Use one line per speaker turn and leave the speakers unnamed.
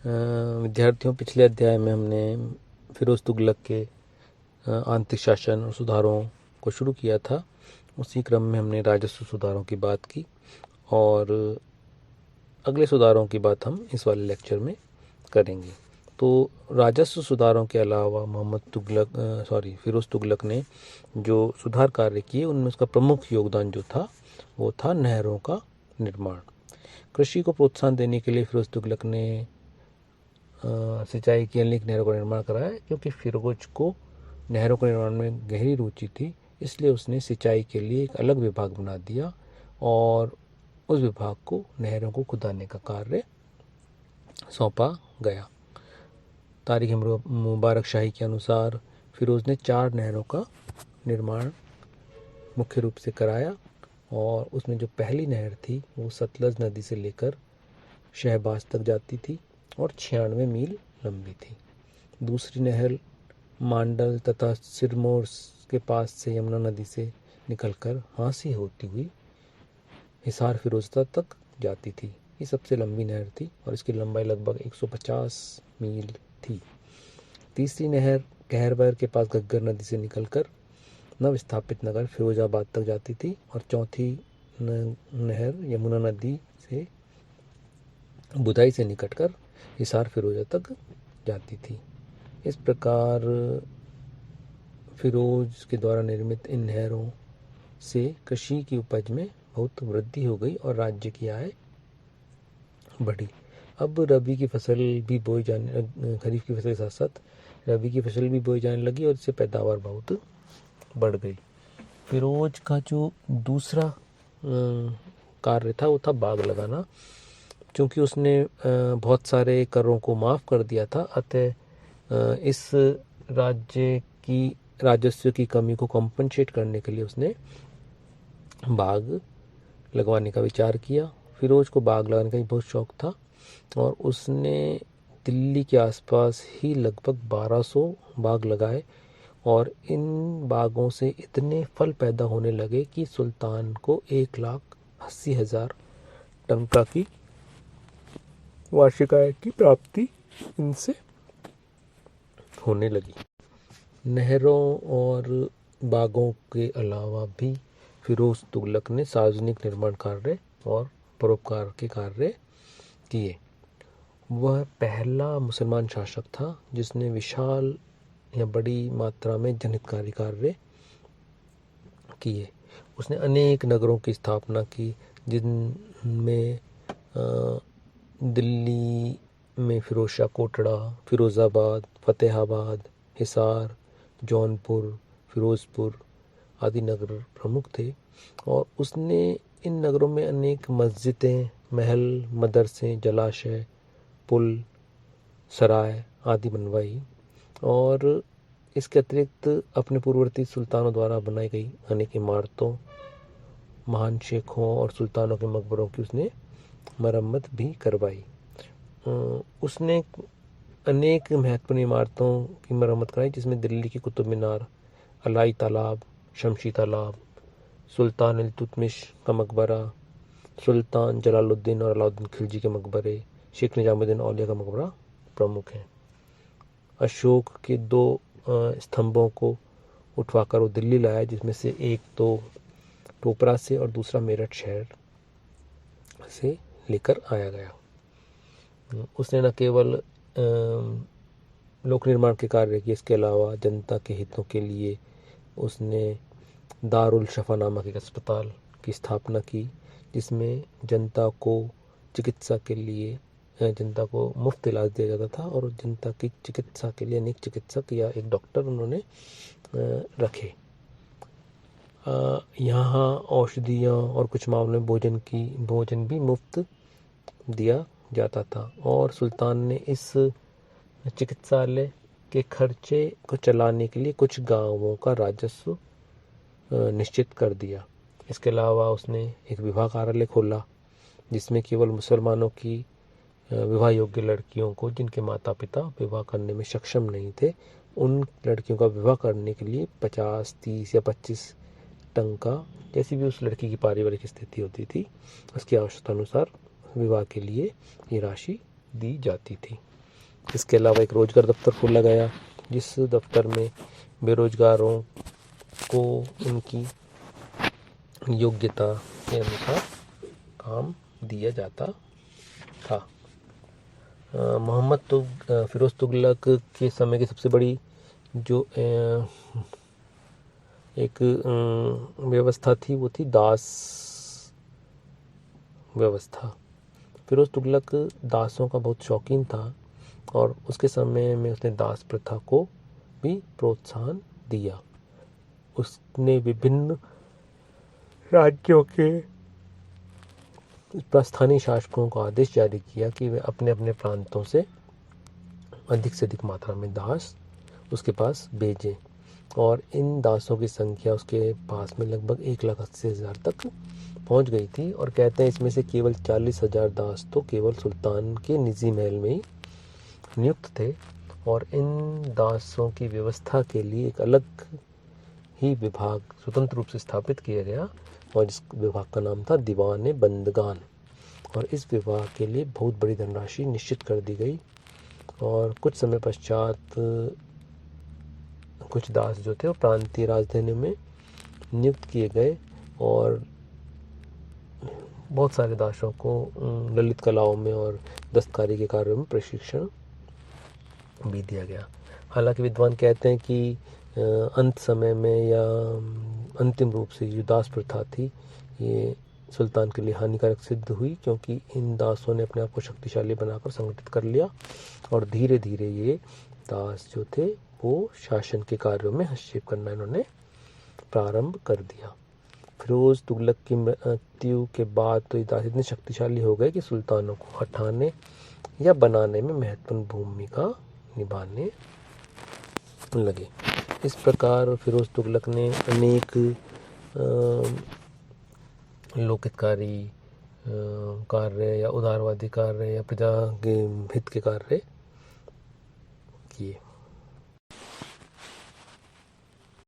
विद्यार्थियों, पिछले अध्याय में हमने फिरोज तुगलक के आंतरिक शासन और सुधारों को शुरू किया था। उसी क्रम में हमने राजस्व सुधारों की बात की और अगले सुधारों की बात हम इस वाले लेक्चर में करेंगे। तो राजस्व सुधारों के अलावा फिरोज तुगलक ने जो सुधार कार्य किए उनमें उसका प्रमुख योगदान जो था वो था नहरों का निर्माण। कृषि को प्रोत्साहन देने के लिए फिरोज तुगलक ने सिंचाई की अनेक नहरों का निर्माण कराया। क्योंकि फिरोज को नहरों के निर्माण में गहरी रुचि थी, इसलिए उसने सिंचाई के लिए एक अलग विभाग बना दिया और उस विभाग को नहरों को खुदाने का कार्य सौंपा गया। तारीख मुबारक शाही के अनुसार फिरोज ने 4 नहरों का निर्माण मुख्य रूप से कराया और उसमें जो पहली नहर थी वो सतलज नदी से लेकर शहबाज तक जाती थी और 96 मील लंबी थी। दूसरी नहर मांडल तथा सिरमौर के पास से यमुना नदी से निकलकर हांसी होती हुई हिसार फिरोजपुर तक जाती थी। ये सबसे लंबी नहर थी और इसकी लंबाई लगभग 150 मील थी। तीसरी नहर कहरबर के पास घग्गर नदी से निकलकर नव स्थापित नगर फिरोजाबाद तक जाती थी और चौथी नहर यमुना नदी से बुदाई से निकलकर हिसार फिरोजा तक जाती थी। इस प्रकार फिरोज के द्वारा निर्मित इन नहरों से कृषि की उपज में बहुत वृद्धि हो गई और राज्य की आय बढ़ी। अब रबी की फसल भी बोई जाने खरीफ की फसल के साथ साथ रबी की फसल भी बोई जाने लगी और इससे पैदावार बहुत बढ़ गई। फिरोज का जो दूसरा कार्य था वो था बाग लगाना। क्योंकि उसने बहुत सारे करों को माफ़ कर दिया था, अतः इस राज्य की राजस्व की कमी को कॉम्पनसेट करने के लिए उसने बाग लगवाने का विचार किया। फिरोज को बाग लगाने का बहुत शौक था और उसने दिल्ली के आसपास ही लगभग 1200 बाग लगाए और इन बागों से इतने फल पैदा होने लगे कि सुल्तान को 1,80,000 टंका की वार्षिक आय की प्राप्ति इनसे होने लगी। नहरों और बागों के अलावा भी फिरोज तुगलक ने सार्वजनिक निर्माण कार्य और परोपकार के कार्य किए। वह पहला मुसलमान शासक था जिसने विशाल या बड़ी मात्रा में जनहितकारी कार्य किए। उसने अनेक नगरों की स्थापना की, जिनमें दिल्ली में फिरोजशाह कोटड़ा, फिरोज़ाबाद, फतेहाबाद, हिसार, जौनपुर, फिरोजपुर आदि नगर प्रमुख थे। और उसने इन नगरों में अनेक मस्जिदें, महल, मदरसे, जलाशय, पुल, सराय आदि बनवाई और इसके अतिरिक्त अपने पूर्ववर्ती सुल्तानों द्वारा बनाई गई अनेक इमारतों, महान शेखों और सुल्तानों के मकबरों की उसने मरम्मत भी करवाई। उसने अनेक महत्वपूर्ण इमारतों की मरम्मत कराई, जिसमें दिल्ली की कुतुब मीनार, अलाई तालाब, शमशी तालाब, सुल्तान इल्तुतमिश का मकबरा, सुल्तान जलालुद्दीन और अलाउद्दीन खिलजी के मकबरे, शेख निजामुद्दीन औलिया का मकबरा प्रमुख हैं। अशोक के 2 स्तंभों को उठवाकर वो दिल्ली लाया, जिसमें से एक तो टोपरा से और दूसरा मेरठ शहर से लेकर आया गया। उसने न केवल लोक निर्माण के कार्य किए, इसके अलावा जनता के हितों के लिए उसने दारुल शफा नामक एक अस्पताल की स्थापना की, जिसमें जनता को चिकित्सा के लिए जनता को मुफ्त इलाज दिया जाता था और जनता की चिकित्सा के लिए अनेक चिकित्सक या एक डॉक्टर उन्होंने रखे। यहाँ औषधियाँ और कुछ मामलों में भोजन भी मुफ्त दिया जाता था और सुल्तान ने इस चिकित्सालय के खर्चे को चलाने के लिए कुछ गांवों का राजस्व निश्चित कर दिया। इसके अलावा उसने एक विवाह कार्यालय खोला, जिसमें केवल मुसलमानों की विवाह योग्य लड़कियों को, जिनके माता पिता विवाह करने में सक्षम नहीं थे, उन लड़कियों का विवाह करने के लिए 50, 30 या 25 टंका, जैसी भी उस लड़की की पारिवारिक स्थिति होती थी, उसकी आवश्यकता अनुसार विवाह के लिए ये राशि दी जाती थी। इसके अलावा एक रोजगार दफ्तर खोला गया, जिस दफ्तर में बेरोजगारों को उनकी योग्यता के अनुसार काम दिया जाता था। फिरोज तुगलक के समय की सबसे बड़ी जो एक व्यवस्था थी वो थी दास व्यवस्था। फिरोज तुगलक दासों का बहुत शौकीन था और उसके समय में उसने दास प्रथा को भी प्रोत्साहन दिया। उसने विभिन्न राज्यों के स्थानीय शासकों को आदेश जारी किया कि वे अपने अपने प्रांतों से अधिक से अधिक मात्रा में दास उसके पास भेजें, और इन दासों की संख्या उसके पास में लगभग 1,80,000 तक पहुंच गई थी। और कहते हैं इसमें से केवल 40,000 दास तो केवल सुल्तान के निजी महल में ही नियुक्त थे, और इन दासों की व्यवस्था के लिए एक अलग ही विभाग स्वतंत्र रूप से स्थापित किया गया, और जिस विभाग का नाम था दीवान बंदगान। और इस विभाग के लिए बहुत बड़ी धनराशि निश्चित कर दी गई, और कुछ समय पश्चात कुछ दास जो थे वो प्रांतीय राजधानियों में नियुक्त किए गए, और बहुत सारे दासों को ललित कलाओं में और दस्तकारी के कार्यों में प्रशिक्षण भी दिया गया। हालांकि विद्वान कहते हैं कि अंत समय में या अंतिम रूप से जो दास प्रथा थी ये सुल्तान के लिए हानिकारक सिद्ध हुई, क्योंकि इन दासों ने अपने आप को शक्तिशाली बनाकर संगठित कर लिया, और धीरे धीरे ये दास जो थे वो शासन के कार्यों में हस्तक्षेप करना इन्होंने प्रारंभ कर दिया। फिरोज तुगलक की मृत्यु के बाद तो ये दास इतने शक्तिशाली हो गए कि सुल्तानों को हटाने या बनाने में महत्वपूर्ण भूमिका निभाने लगे। इस प्रकार फिरोज तुगलक ने अनेक लोकहितकारी कार्य या उदारवादी कार्य या प्रजा के हित के कार्य किए।